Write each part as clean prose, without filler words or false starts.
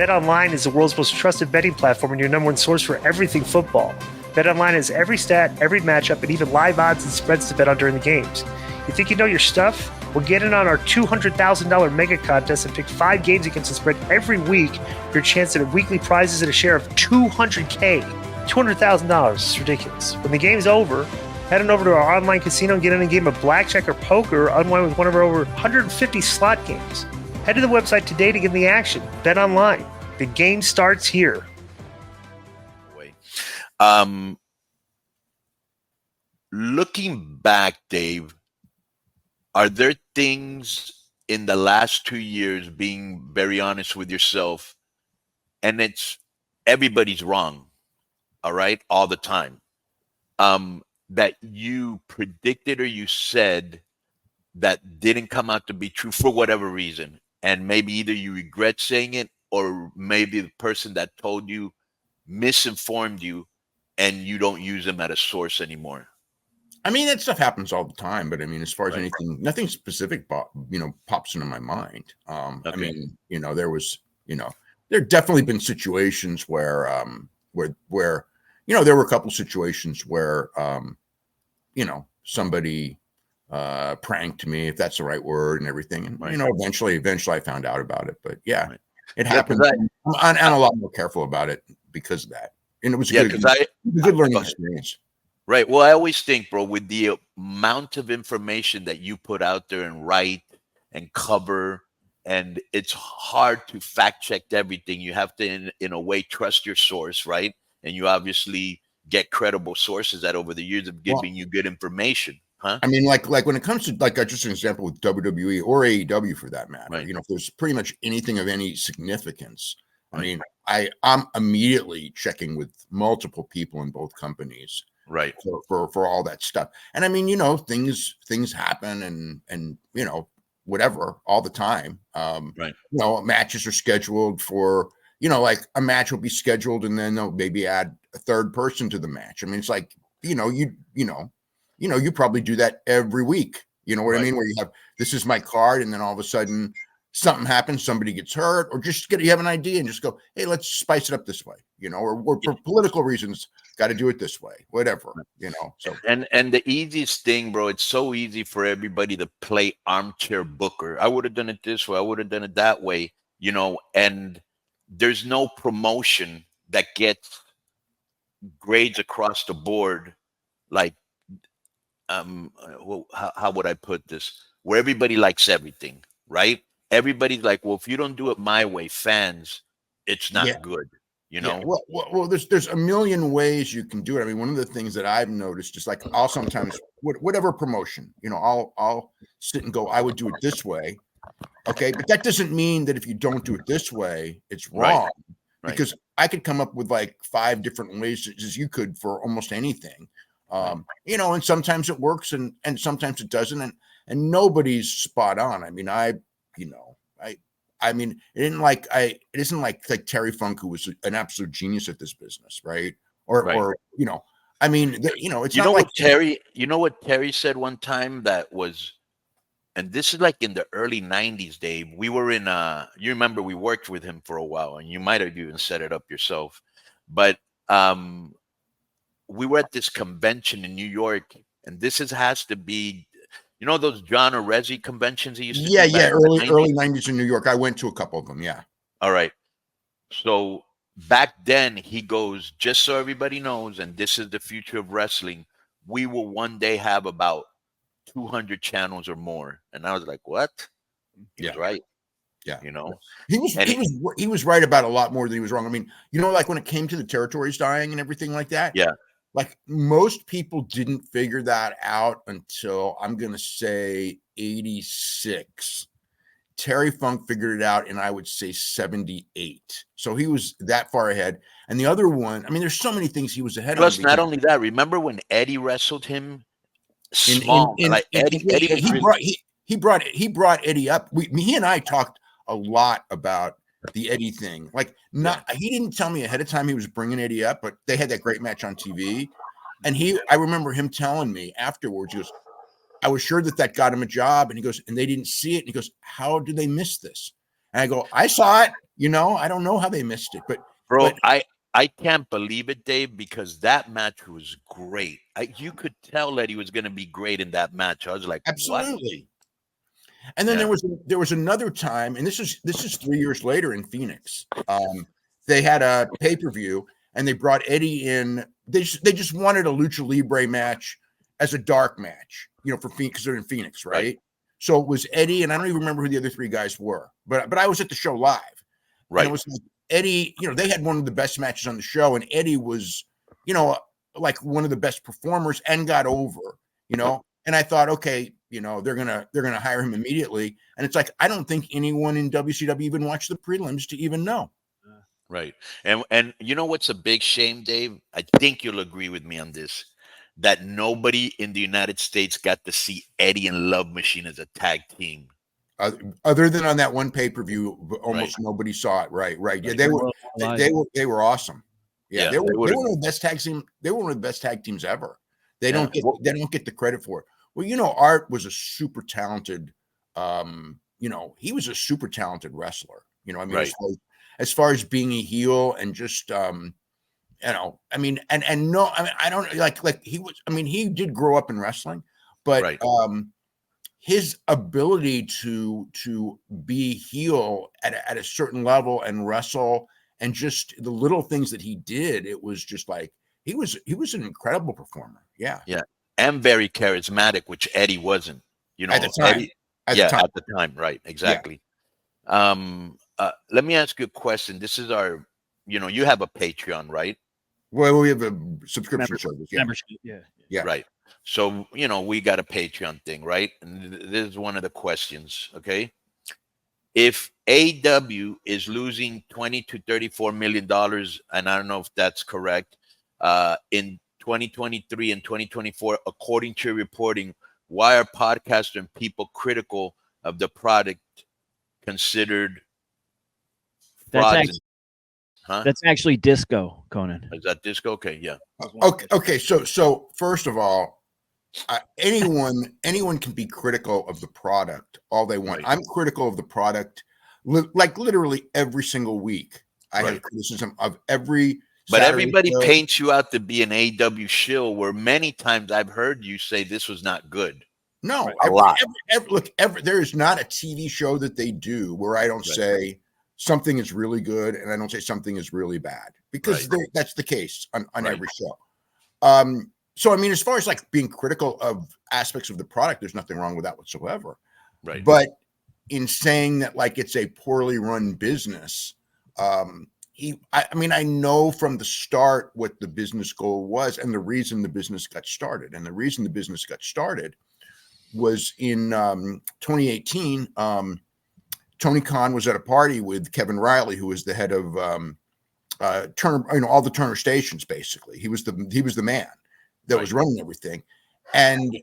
BetOnline is the world's most trusted betting platform and your number one source for everything football. BetOnline has every stat, every matchup, and even live odds and spreads to bet on during the games. You think you know your stuff? Well, get in on our $200,000 mega contest and pick 5 games against the spread every week for your chance at weekly prizes and a share of $200K. $200,000 is ridiculous. When the game's over, head on over to our online casino and get in a game of blackjack or poker or unwind with one of our over 150 slot games. Head to the website today to get in the action. Bet online. The game starts here. Looking back, Dave, are there things in the last 2 years, being very honest with yourself, and it's everybody's wrong, all right, all the time, that you predicted or you said that didn't come out to be true for whatever reason, and maybe either you regret saying it or maybe the person that told you misinformed you and you don't use them at a source anymore? I mean, that stuff happens all the time, but I mean, as far as anything, nothing specific, pops into my mind. I mean, there definitely been situations where there were a couple situations where, somebody pranked me, if that's the right word, and everything. And, eventually I found out about it, but it happened. I'm a lot more careful about it because of that. And it was a good learning experience. Right. Well, I always think, bro, with the amount of information that you put out there and write and cover, and it's hard to fact check everything. You have to, in a way, trust your source, right? And you obviously get credible sources that over the years have given you good information, huh? I mean, like when it comes to just an example with WWE or AEW for that matter, if there's pretty much anything of any significance, I mean, I'm immediately checking with multiple people in both companies. Right. For all that stuff. And I mean, things happen and whatever all the time. Matches are scheduled for, like a match will be scheduled and then they'll maybe add a third person to the match. I mean, it's like, you probably do that every week. You know what I mean? Where you have, this is my card, and then all of a sudden something happens, somebody gets hurt, or you have an idea and just go, hey, let's spice it up this way, or for political reasons, got to do it this way, whatever, So and the easiest thing, bro, it's so easy for everybody to play armchair booker. I would have done it this way, I would have done it that way, and there's no promotion that gets grades across the board, like how would I put this? Where everybody likes everything, right? Everybody's like, well, if you don't do it my way, fans, it's not good, Well, there's a million ways you can do it. I mean, one of the things that I've noticed, just like I'll sometimes, whatever promotion, I'll sit and go, I would do it this way. Okay. But that doesn't mean that if you don't do it this way, it's wrong. Right. Because I could come up with like 5 different ways as you could for almost anything. And sometimes it works and sometimes it doesn't. And nobody's spot on. I mean, I mean, it isn't like Terry Funk, who was an absolute genius at this business, right? Or I mean, it's not like Terry. You know what Terry said one time that was, and this is like in the early '90s, Dave. We were in you remember we worked with him for a while, and you might have even set it up yourself, but we were at this convention in New York, and has to be. Those John Arezzi conventions he used to do? Yeah, early 90s in New York. I went to a couple of them, yeah. All right. So back then, he goes, just so everybody knows, and this is the future of wrestling, we will one day have about 200 channels or more. And I was like, what? He's right. Yeah. He was right about a lot more than he was wrong. I mean, like when it came to the territories dying and everything like that. Yeah. Like most people didn't figure that out until I'm going to say 86. Terry Funk figured it out in, I would say, 78. So he was that far ahead. And the other one, I mean, there's so many things he was ahead of. Plus, not only that, remember when Eddie wrestled him? Small, he brought Eddie up. He and I talked a lot about the Eddie thing. Like, he didn't tell me ahead of time he was bringing Eddie up, but they had that great match on TV. And I remember him telling me afterwards, he goes, I was sure that got him a job. And he goes, and they didn't see it. And he goes, how did they miss this? And I go, I saw it. You know, I don't know how they missed it, Bro, but I can't believe it, Dave, because that match was great. You could tell that he was going to be great in that match. I was like, what? absolutely. And then Yeah. there was another time, and this is 3 years later in Phoenix. They had a pay-per-view and they brought Eddie in. They just wanted a lucha libre match as a dark match, you know, for Phoenix, because they're in Phoenix, right? Right. So it was Eddie, and I don't even remember who the other three guys were, but I was at the show live, and Right. it was like Eddie. You know, they had one of the best matches on the show, and Eddie was, you know, like one of the best performers and got over, you know. And I thought, okay, you know, they're gonna hire him immediately, and it's like I don't think anyone in WCW even watched the prelims to even know. Right. And you know what's a big shame, Dave? I think you'll agree with me on this. That nobody in the United States got to see Eddie and Love Machine as a tag team. Other than on that one pay-per-view, almost nobody saw it. Right. Yeah, they were awesome. Yeah, they were one of the best tag team. They were one of the best tag teams ever. They don't get the credit for it. Well, you know, Art was a super talented. You know, he was a super talented wrestler. You know, I mean, as far as being a heel and just you know, I mean, and no, I mean, I don't like he was. I mean, he did grow up in wrestling, but his ability to be heel at a certain level and wrestle and just the little things that he did, it was just like he was an incredible performer. Yeah, and very charismatic, which Eddie wasn't. You know, at the time. Eddie, at the time, right? Exactly. Yeah. Let me ask you a question. This is our, you know, you have a Patreon, right? Well, we have a subscription service. Yeah. Membership. Yeah. Right. So, you know, we got a Patreon thing, right? And this is one of the questions. Okay. If AEW is losing $20 to $34 million, and I don't know if that's correct, in 2023 and 2024, according to your reporting, why are podcasters and people critical of the product considered frauds? That's actually disco, Conan. Is that disco? Okay, yeah. Okay. So first of all, anyone can be critical of the product all they want. I'm critical of the product, like literally every single week. I have criticism of every. But everybody paints you out to be an AEW shill, where many times I've heard you say this was not good. No, a lot. There is not a TV show that they do where I don't say something is really good and I don't say something is really bad, because that's the case on every show. So, I mean, as far as like being critical of aspects of the product, there's nothing wrong with that whatsoever. Right. But in saying that like it's a poorly run business, I mean, I know from the start what the business goal was and the reason the business got started. And the reason the business got started was in 2018. Tony Khan was at a party with Kevin Riley, who was the head of Turner, you know, all the Turner stations. Basically, he was the man that was running everything. And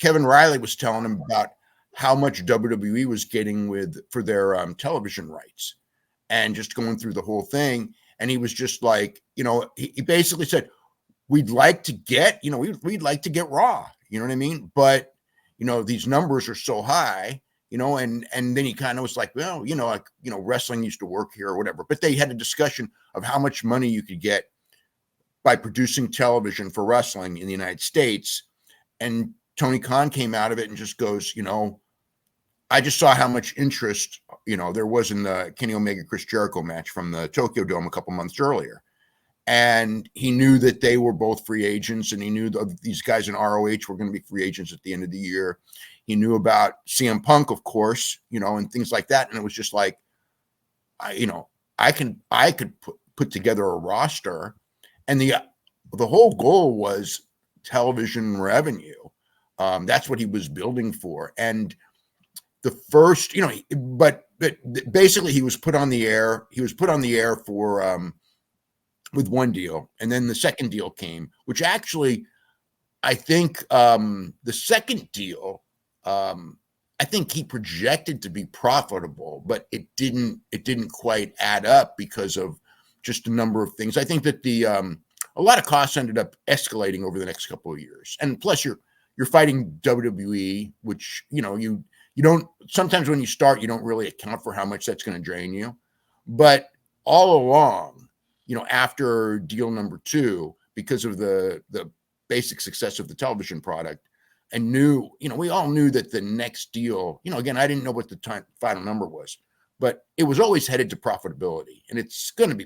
Kevin Riley was telling him about how much WWE was getting for their television rights, and just going through the whole thing. And he was just like, you know, he basically said, we'd like to get, you know, we'd like to get Raw, you know what I mean? But, you know, these numbers are so high, you know, and then he kind of was like, well, you know, like, you know, wrestling used to work here or whatever. But they had a discussion of how much money you could get by producing television for wrestling in the United States. And Tony Khan came out of it and just goes, you know, I just saw how much interest, you know, there was in the Kenny Omega Chris Jericho match from the Tokyo Dome a couple months earlier. And he knew that they were both free agents, and he knew that these guys in ROH were going to be free agents at the end of the year. He knew about CM Punk, of course, you know, and things like that. And it was just like, I could put together a roster, and the whole goal was television revenue. That's what he was building for. And the first, you know, but basically he was put on the air. He was put on the air for with one deal, and then the second deal came, which actually, I think the second deal, I think he projected to be profitable, but it didn't quite add up because of just a number of things. I think that a lot of costs ended up escalating over the next couple of years, and plus you're fighting WWE, which, you know, you don't, sometimes when you start, you don't really account for how much that's going to drain you. But all along, after deal number 2, because of the basic success of the television product, and we all knew that the next deal, again, I didn't know what the final number was, but it was always headed to profitability, and it is going to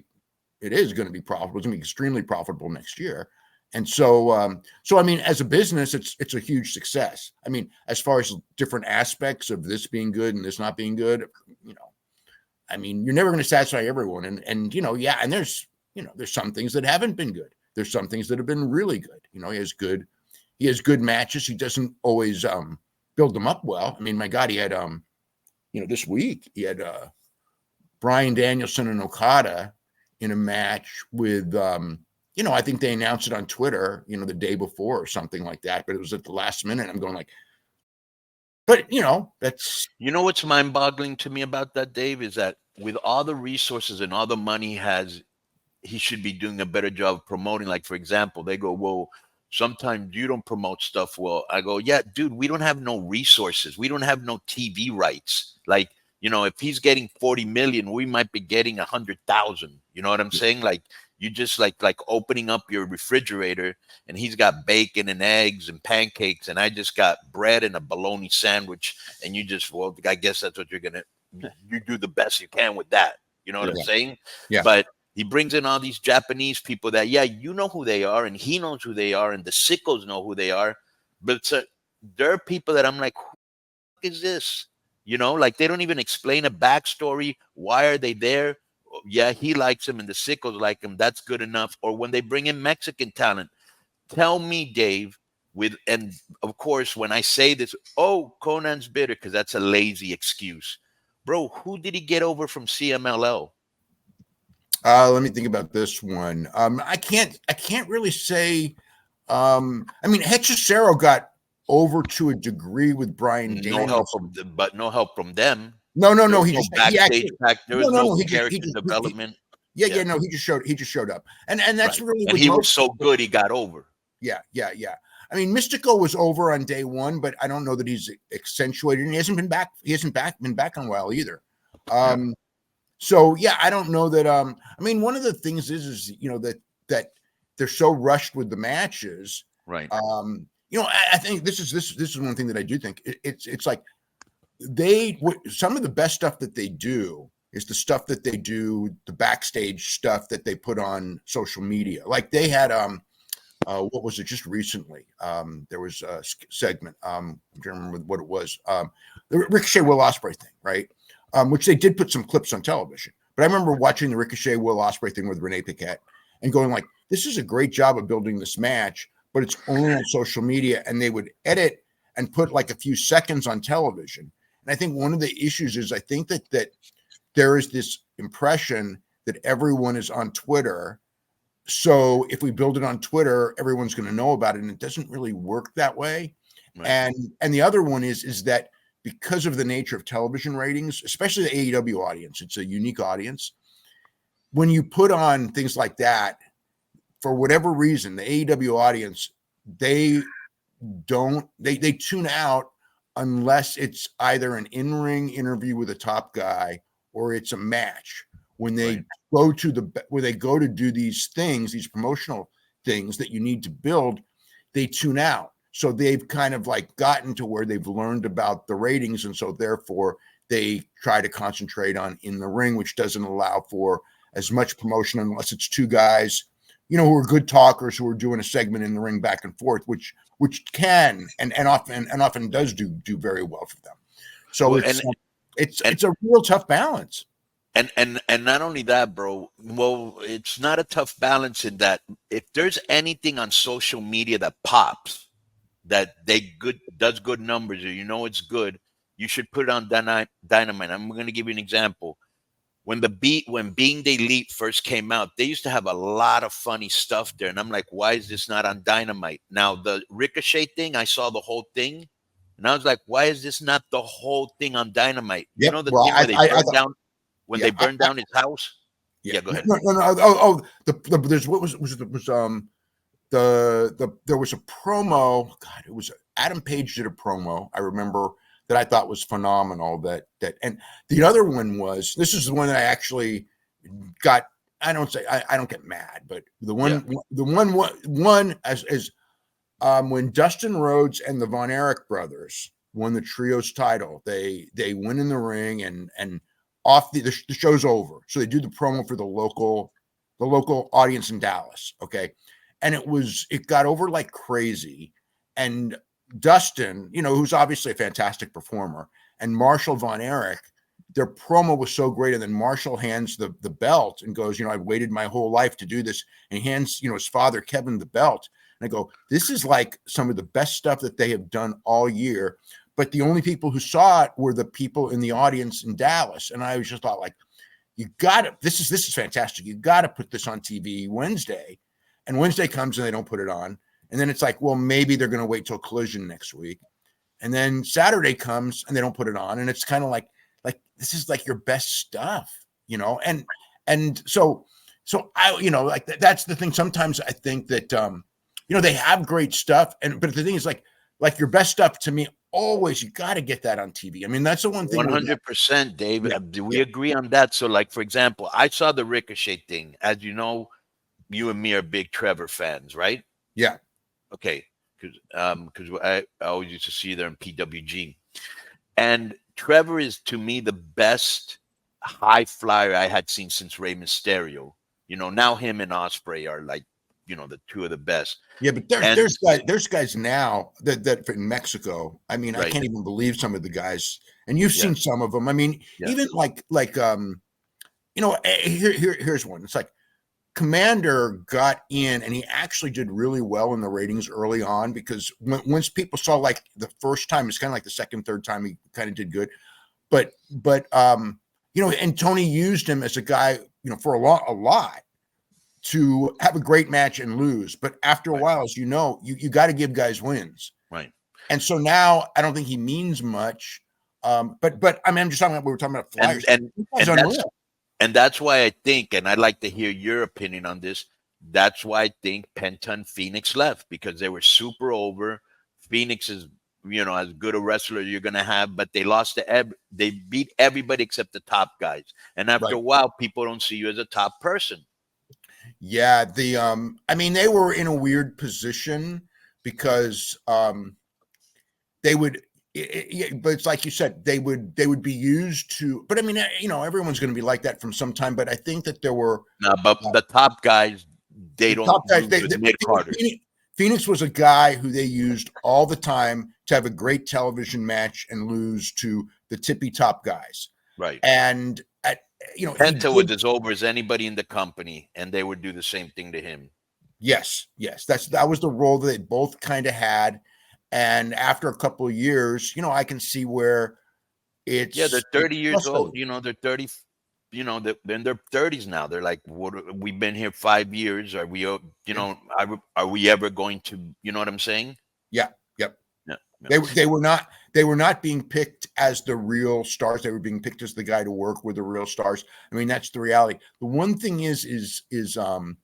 be profitable. It's going to be extremely profitable next year. And so I mean, as a business, it's a huge success. I mean, as far as different aspects of this being good and this not being good, I mean, you're never going to satisfy everyone. And and there's some things that haven't been good. There's some things that have been really good. He has good matches. He doesn't always build them up well. I mean, my God, he had this week he had Bryan Danielson and Okada in a match with I think they announced it on Twitter, the day before or something like that, but it was at the last minute. I'm going like, but that's what's mind-boggling to me about that, Dave, is that with all the resources and all the money he has, he should be doing a better job of promoting. Like, for example, they go, well, sometimes you don't promote stuff well. I go, yeah, dude, we don't have no resources. We don't have no TV rights. Like, if he's getting 40 million, we might be getting 100,000. You know what I'm saying? Like, you just like opening up your refrigerator and he's got bacon and eggs and pancakes and I just got bread and a bologna sandwich. And you just, well, I guess that's what you do the best you can with that. You know what I'm saying? Yeah. But he brings in all these Japanese people that, you know who they are and he knows who they are and the sickos know who they are. But there are people that I'm like, who is this? Like they don't even explain a backstory. Why are they there? Yeah, he likes him and the sickos like him. That's good enough. Or when they bring in Mexican talent, tell me, Dave, and of course, when I say this, oh, Conan's bitter because that's a lazy excuse. Bro, who did he get over from CMLL? Let me think about this one. I can't really say. I mean, Hechicero got over to a degree with Bryan Danielson. No help from them. No. He just backstage back. There was no character development. He just showed up, and that's really. And he was so good, he got over. Yeah. I mean, Mystico was over on day 1, but I don't know that he's accentuated, and he hasn't been back. He hasn't been back in a while either. So I don't know that. I mean, one of the things is that they're so rushed with the matches, right? I think this is one thing that I do think it's like some of the best stuff that they do is the stuff that they do, the backstage stuff that they put on social media. Like they had what was it just recently? There was a segment. I'm trying to remember what it was. The Ricochet Will Ospreay thing, right? Which they did put some clips on television. But I remember watching the Ricochet Will Ospreay thing with Renee Paquette and going like, this is a great job of building this match, but it's only on social media. And they would edit and put like a few seconds on television. And I think one of the issues is I think that there is this impression that everyone is on Twitter. So if we build it on Twitter, everyone's going to know about it. And it doesn't really work that way. Right. And the other one is that because of the nature of television ratings, especially the AEW audience, it's a unique audience. When you put on things like that, for whatever reason, the AEW audience, they tune out unless it's either an in-ring interview with a top guy or it's a match. When they go to do these things, these promotional things that you need to build, they tune out. So they've kind of like gotten to where they've learned about the ratings. And so therefore they try to concentrate on in the ring, which doesn't allow for as much promotion unless it's two guys, who are good talkers who are doing a segment in the ring back and forth, which can and often does do very well for them. So it's a real tough balance. And not only that, bro. Well, it's not a tough balance in that if there's anything on social media that pops, that does good numbers, or it's good, you should put it on Dynamite. I'm going to give you an example. When Being the Elite first came out, they used to have a lot of funny stuff there, and I'm like, why is this not on Dynamite? Now the Ricochet thing, I saw the whole thing, and I was like, why is this not the whole thing on Dynamite? Yep. Thing where they burned down when they burned down his house. Yeah, go ahead. No. There's what was there was a promo. God, it was Adam Page did a promo. I remember that I thought was phenomenal. And the other one was, this is the one that I actually got, I don't get mad, but the one as when Dustin Rhodes and the Von Erich brothers won the trios title, they win in the ring and off the show's over. So they do the promo for the local audience in Dallas. Okay. And it got over like crazy. And Dustin, who's obviously a fantastic performer, and Marshall Von Erich, their promo was so great. And then Marshall hands the belt and goes, I've waited my whole life to do this. And he hands, his father, Kevin, the belt. And I go, this is like some of the best stuff that they have done all year. But the only people who saw it were the people in the audience in Dallas. And I was just thought, like, you got to, this is fantastic. You got to put this on TV Wednesday. And Wednesday comes and they don't put it on. And then it's like, well, maybe they're going to wait till Collision next week. And then Saturday comes and they don't put it on. And it's kind of like this is like your best stuff, and so I, like that's the thing. Sometimes I think that, they have great stuff. But the thing is like your best stuff to me, always, you got to get that on TV. I mean, that's the one thing. 100%, Dave. Yeah. Do we agree on that? So like, for example, I saw the Ricochet thing. As you know, you and me are big Trevor fans, right? Yeah. Okay. Because I always used to see you there in PWG. And Trevor is, to me, the best high flyer I had seen since Rey Mysterio. Now him and Ospreay are like, the two of the best. Yeah, but there's guys now that in Mexico. I mean, right. I can't even believe some of the guys. And you've seen some of them. I mean, even here's one. It's like Commander got in and he actually did really well in the ratings early on, because once people saw like the first time, it's kind of like the second, third time he kind of did good. But and Tony used him as a guy, for a lot to have a great match and lose. But after a while, as you got to give guys wins. Right. And so now I don't think he means much. But I mean, I'm just talking about, we were talking about flyers. And that's why I think, and I'd like to hear your opinion on this, that's why I think Penta and Phoenix left, because they were super over. Phoenix is, as good a wrestler you're going to have, but they lost they beat everybody except the top guys. And after a while, people don't see you as a top person. Yeah. I mean, they were in a weird position because they would, but it's like you said, they would be used to, but I mean, everyone's going to be like that from some time, but I think that there were but the top guys, they don't. Top guys, Phoenix was a guy who they used all the time to have a great television match and lose to the tippy top guys. Right. And Penta was as over as anybody in the company, and they would do the same thing to him. Yes. That was the role that they both kind of had. And after a couple of years, I can see where it's. Yeah, they're 30 years old. They're 30. They're in their 30s now. They're like, we've been here 5 years. Are we? Are we ever going to? You know what I'm saying? Yeah. Yep. Yeah. They were not being picked as the real stars. They were being picked as the guy to work with the real stars. I mean, that's the reality. The one thing is, and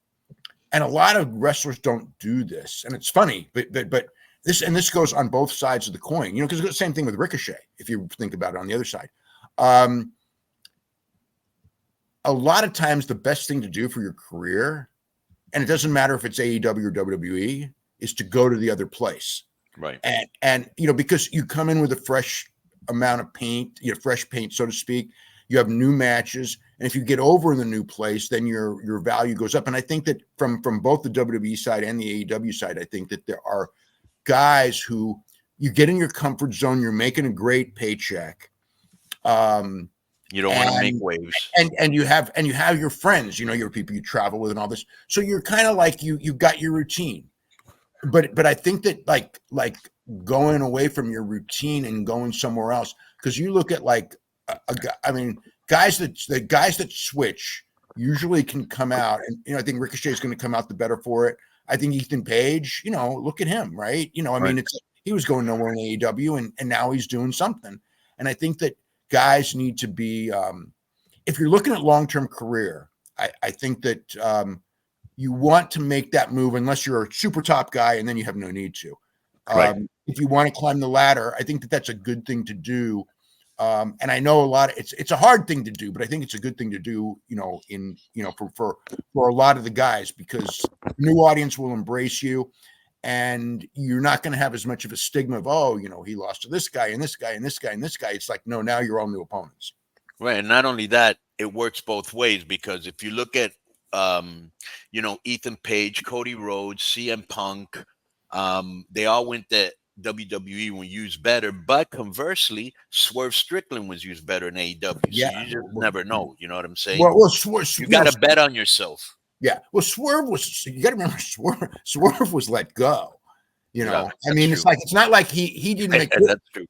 a lot of wrestlers don't do this, and it's funny, but. This goes on both sides of the coin, because it's the same thing with Ricochet, if you think about it on the other side. A lot of times the best thing to do for your career, and it doesn't matter if it's AEW or WWE, is to go to the other place. Right. And because you come in with a fresh amount of paint, fresh paint, so to speak, you have new matches. And if you get over in the new place, then your value goes up. And I think that from both the WWE side and the AEW side, I think that there are guys who you get in your comfort zone, you're making a great paycheck. You don't want to make waves. And you have your friends, your people you travel with and all this. So you're kind of like you got your routine. But I think that like going away from your routine and going somewhere else, because you look at like guys that switch usually can come out, and I think Ricochet is going to come out the better for it. I think Ethan Page, look at him, right? I mean, he was going nowhere in AEW, and now he's doing something. And I think that guys need to be, if you're looking at long-term career, I think that you want to make that move unless you're a super top guy, and then you have no need to. If you want to climb the ladder, I think that that's a good thing to do And I know a lot of it's a hard thing to do, but I think it's a good thing to do, for a lot of the guys, because the new audience will embrace you, and you're not going to have as much of a stigma of, oh, he lost to this guy and this guy and this guy and this guy. It's like, no, now you're all new opponents. Right. And not only that, it works both ways, because if you look at, Ethan Page, Cody Rhodes, CM Punk, they all went to WWE when used better, but conversely, Swerve Strickland was used better in AEW. Yeah. So you just never know. You know what I'm saying? Well, you got to bet on yourself. Yeah. Well, Swerve you got to remember, Swerve was let go. Yeah, I mean, true. it's not like he didn't make that's true.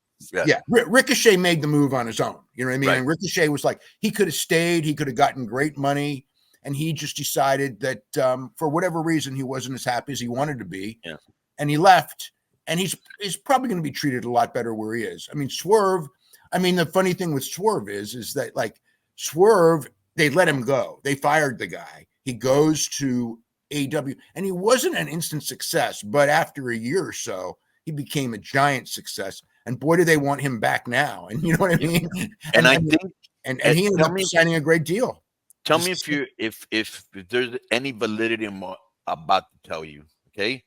Yeah. Ricochet made the move on his own. You know what I mean? Right. And Ricochet was like, he could have stayed, he could have gotten great money, and he just decided that for whatever reason he wasn't as happy as he wanted to be. Yeah. And he left, and he's probably going to be treated a lot better where he is. I mean, Swerve, the funny thing with Swerve is that, like, Swerve, they let him go. They fired the guy. He goes to AEW, and he wasn't an instant success, but after a year or so, he became a giant success. And boy, do they want him back now. And you know what I mean? And I think, and he ended up signing a great deal. Tell me if there's any validity in what I'm about to tell you. Okay.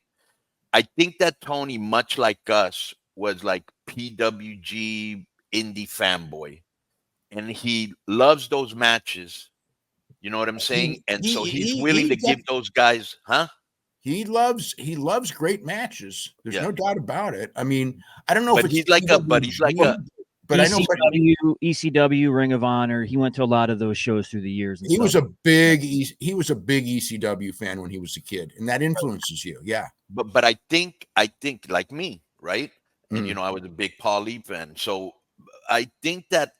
I think that Tony, much like us, was like PWG indie fanboy, and he loves those matches. You know what I'm saying? And so he's willing to give those guys, huh? He loves great matches. There's no doubt about it. I mean, I don't know but if he's like but ECW, Ring of Honor. He went to a lot of those shows through the years. He was a big ECW fan when he was a kid, and that influences you. Yeah. But I think like me, right? And I was a big Paul Lee fan. So I think that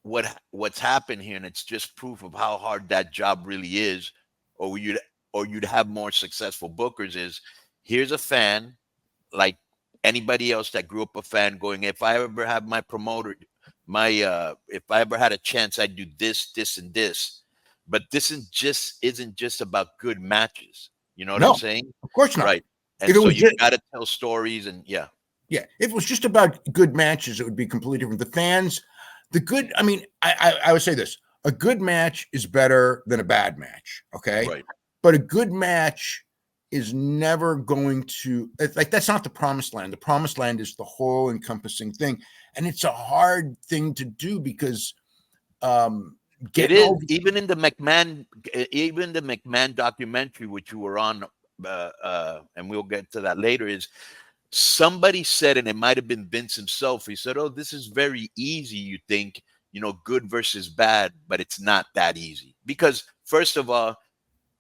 what's happened here, and it's just proof of how hard that job really is, or you'd have more successful bookers, is here's a fan like anybody else that grew up a fan going, if I ever have my promoter, if I ever had a chance, I'd do this, this, and this. But this isn't just about good matches. You know what I'm saying? Of course not. Right. And so you got to tell stories, and yeah. If it was just about good matches, it would be completely different. The fans, I would say this: a good match is better than a bad match. Okay. Right. But a good match is never going to, that's not the promised land. The promised land is the whole encompassing thing. And it's a hard thing to do because it is. Even the McMahon documentary, which you were on, and we'll get to that later, is somebody said, and it might have been Vince himself, he said, oh, this is very easy, you think, good versus bad, but it's not that easy. Because first of all,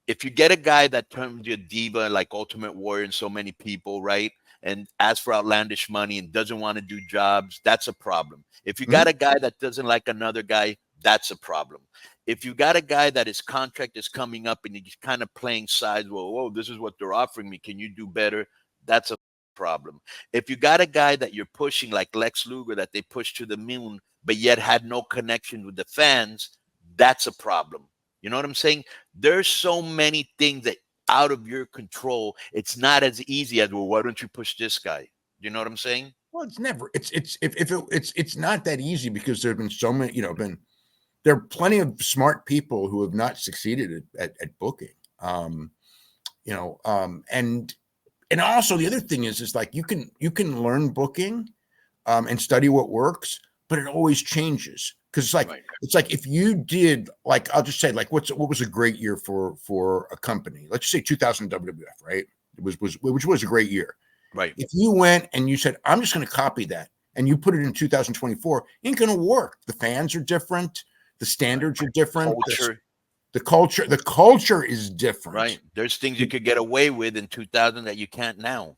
if you get a guy that turns you a diva like Ultimate Warrior and so many people, right, and asks for outlandish money and doesn't want to do jobs, that's a problem. If you got a guy that doesn't like another guy, that's a problem. If you got a guy that his contract is coming up and he's kind of playing sides, well, whoa, this is what they're offering me, can you do better? That's a problem. If you got a guy that you're pushing like Lex Luger that they pushed to the moon, but yet had no connection with the fans, that's a problem. You know what I'm saying? There's so many things that out of your control. It's not as easy as, well, why don't you push this guy? You know what I'm saying? Well, it's never. It's not that easy because there have been so many. There are plenty of smart people who have not succeeded at booking. And also the other thing is like you can learn booking, and study what works, but it always changes. Because it's like if you did, like, I'll just say, like, what was a great year for a company? Let's just say 2000 WWF, right? Which was a great year. Right. If you went and you said, I'm just going to copy that, and you put it in 2024, it ain't going to work. The fans are different. The standards are different. The culture is different. Right. There's things you could get away with in 2000 that you can't now.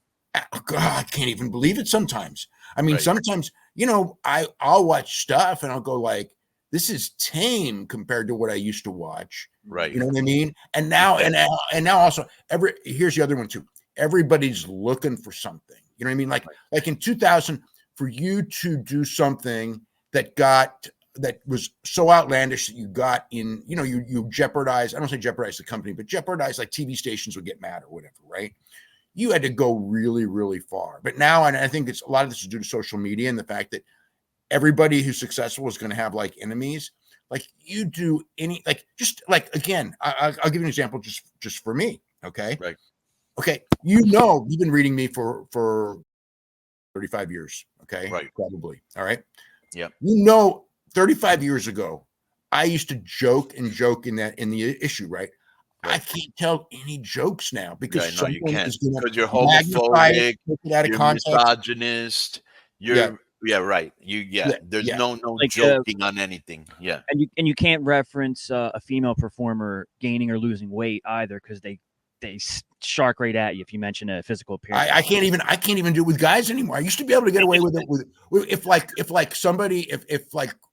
Oh, God, I can't even believe it sometimes. I mean, sometimes, I'll watch stuff and I'll go like, this is tame compared to what I used to watch. Right. You know what I mean? And now, and now also here's the other one too. Everybody's looking for something. You know what I mean? Like in 2000, for you to do something that was so outlandish that you got in, you jeopardize, I don't say jeopardize the company, but jeopardize, like, TV stations would get mad or whatever, right? You had to go really, really far. But now, and I think a lot of this is due to social media and the fact that everybody who's successful is going to have like enemies. Like you do any, like, just like, again, I'll give you an example just for me. Okay. Right. Okay. You've been reading me for 35 years. Okay. Right. Probably. All right. Yeah. 35 years ago, I used to joke in the issue, right? I can't tell any jokes now because no, you can't, is going because you're to magnify it, homophobic, take it out of you're context. misogynist, you're right. There's no like, joking on anything. Yeah. And you can't reference a female performer gaining or losing weight either, because they shark right at you if you mention a physical appearance. I can't even do it with guys anymore. I used to be able to get away with it with if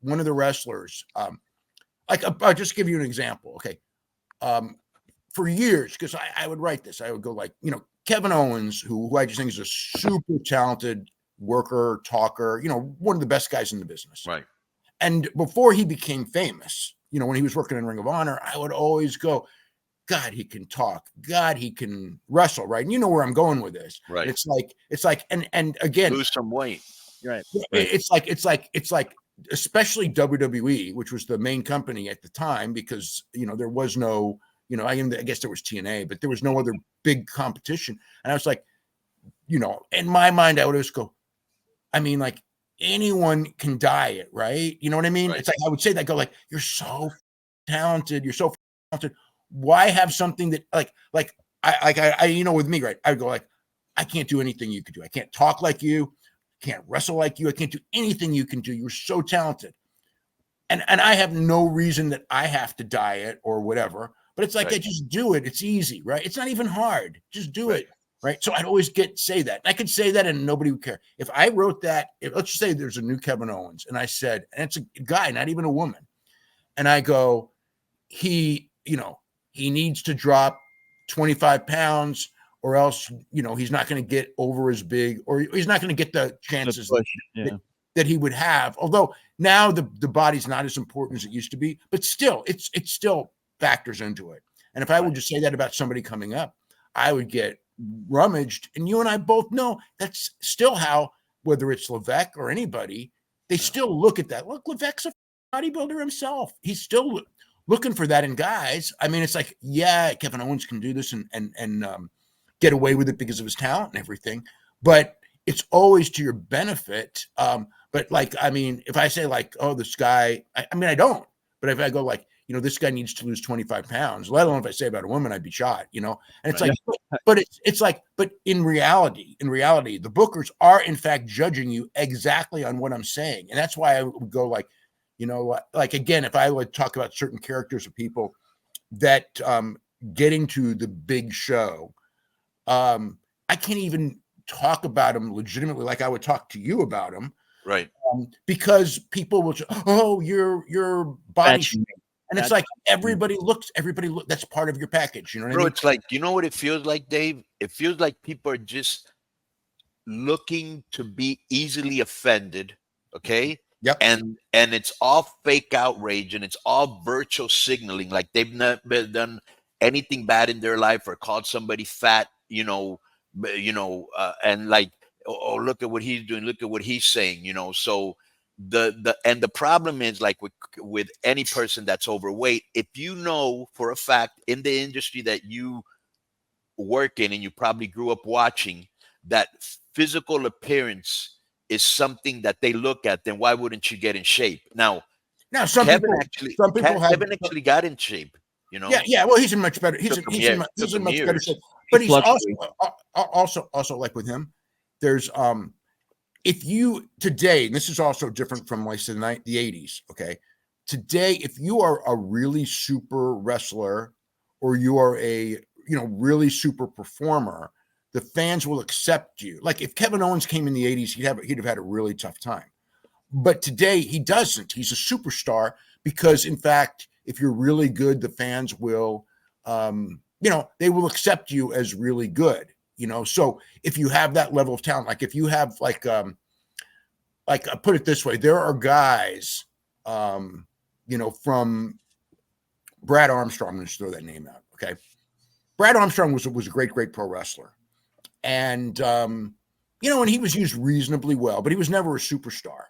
one of the wrestlers, I'll just give you an example. Okay. For years, because I would write this, I would go like, Kevin Owens, who I just think is a super talented worker, talker, one of the best guys in the business. Right. And before he became famous, when he was working in Ring of Honor, I would always go, God, he can talk. God, he can wrestle. Right. And you know where I'm going with this. Right. It's like, and again, lose some weight. Right. It's like, especially WWE, which was the main company at the time, because, there was no, I guess there was TNA, but there was no other big competition. And I was like, in my mind, I would always go, I mean, like, anyone can diet, right? You know what I mean? Right. It's like, I would say that, go like, you're so talented. You're so talented. Why have something that like I with me, right? I would go like, I can't do anything you could do. I can't talk like you, can't wrestle like you. I can't do anything you can do. You're so talented. And I have no reason that I have to diet or whatever, but it's like, Right. I just do it. It's easy, right? It's not even hard. Just do it. Right. So I'd always say that. I could say that and nobody would care. If I wrote that, let's just say there's a new Kevin Owens, and I said, and it's a guy, not even a woman. And I go, he needs to drop 25 pounds or else, he's not going to get over as big, or he's not going to get the chances that he would have. Although now the body's not as important as it used to be, but still, it still factors into it. And if I would just say that about somebody coming up, I would get rummaged. And you and I both know that's still how, whether it's Levesque or anybody, they still look at that. Look, Levesque's a bodybuilder himself. He's still looking for that in guys. I mean, it's like, yeah, Kevin Owens can do this and get away with it because of his talent and everything, but it's always to your benefit. But like, I mean, if I say like, oh, this guy, I don't, but if I go like, this guy needs to lose 25 pounds, let alone if I say about a woman, I'd be shot, and it's like, but it's like, but in reality, the bookers are in fact judging you exactly on what I'm saying. And that's why I would go like, like, again, if I would talk about certain characters of people that getting to the big show, I can't even talk about them legitimately like I would talk to you about them. Right. Because people will, your body. And it's like everybody looks, that's part of your package. You know what I mean? It's like, you know what it feels like, Dave? It feels like people are just looking to be easily offended. Okay. Yep. And it's all fake outrage, and it's all virtual signaling, like they've never done anything bad in their life or called somebody fat, and like, oh, look at what he's doing, look at what he's saying, so the problem is, like with any person that's overweight, if you know for a fact in the industry that you work in and you probably grew up watching, that physical appearance is something that they look at, then why wouldn't you get in shape? Now Kevin actually got in shape, Yeah. Well, he's in much better. He's in much better shape. But he's also like with him, there's if you today, and this is also different from like the 80s. Okay, today, if you are a really super wrestler or you are a really super performer, the fans will accept you. Like if Kevin Owens came in the 80s, he'd have had a really tough time. But today he doesn't. He's a superstar because, in fact, if you're really good, the fans will, they will accept you as really good. So if you have that level of talent, like if you have like I put it this way, there are guys, from Brad Armstrong. I'm going to throw that name out. Okay. Brad Armstrong was a great pro wrestler. And, and he was used reasonably well, but he was never a superstar.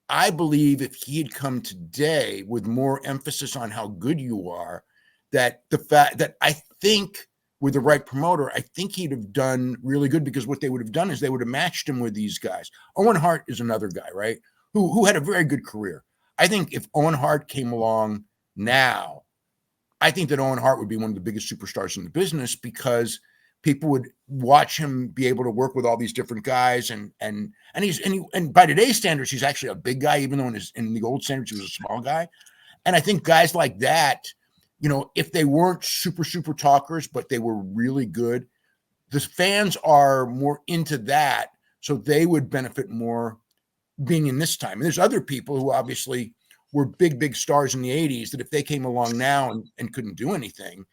I believe if he had come today with more emphasis on how good you are, that the fact that I think with the right promoter, I think he'd have done really good, because what they would have done is they would have matched him with these guys. Owen Hart is another guy, right? Who had a very good career. I think if Owen Hart came along now, I think that Owen Hart would be one of the biggest superstars in the business, because people would watch him be able to work with all these different guys, and by today's standards, he's actually a big guy, even though in the old standards he was a small guy. And I think guys like that, if they weren't super talkers, but they were really good, the fans are more into that, so they would benefit more being in this time. And there's other people who obviously were big stars in the 80s that if they came along now and couldn't do anything,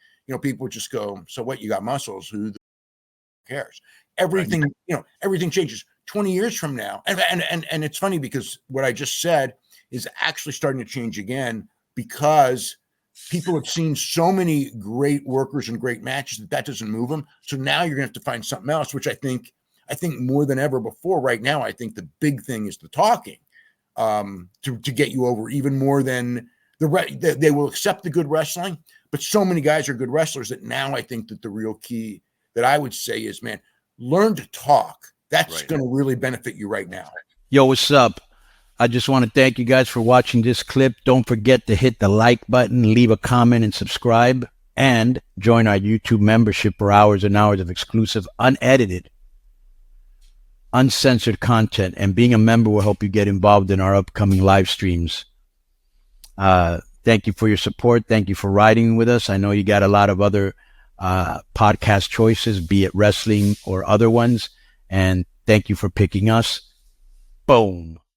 people would just go, so what, you got muscles, who cares? Everything, everything changes 20 years from now. And it's funny, because what I just said is actually starting to change again, because people have seen so many great workers and great matches that doesn't move them. So now you're gonna have to find something else, which I think more than ever before right now, I think the big thing is the talking, to get you over, even more than they will accept the good wrestling, but so many guys are good wrestlers that now I think that the real key that I would say is, man, learn to talk. That's going to really benefit you right now. Yo, what's up? I just want to thank you guys for watching this clip. Don't forget to hit the like button, leave a comment, and subscribe, and join our YouTube membership for hours and hours of exclusive, unedited, uncensored content. And being a member will help you get involved in our upcoming live streams. Thank you for your support. Thank you for riding with us. I know you got a lot of other podcast choices, be it wrestling or other ones. And thank you for picking us. Boom.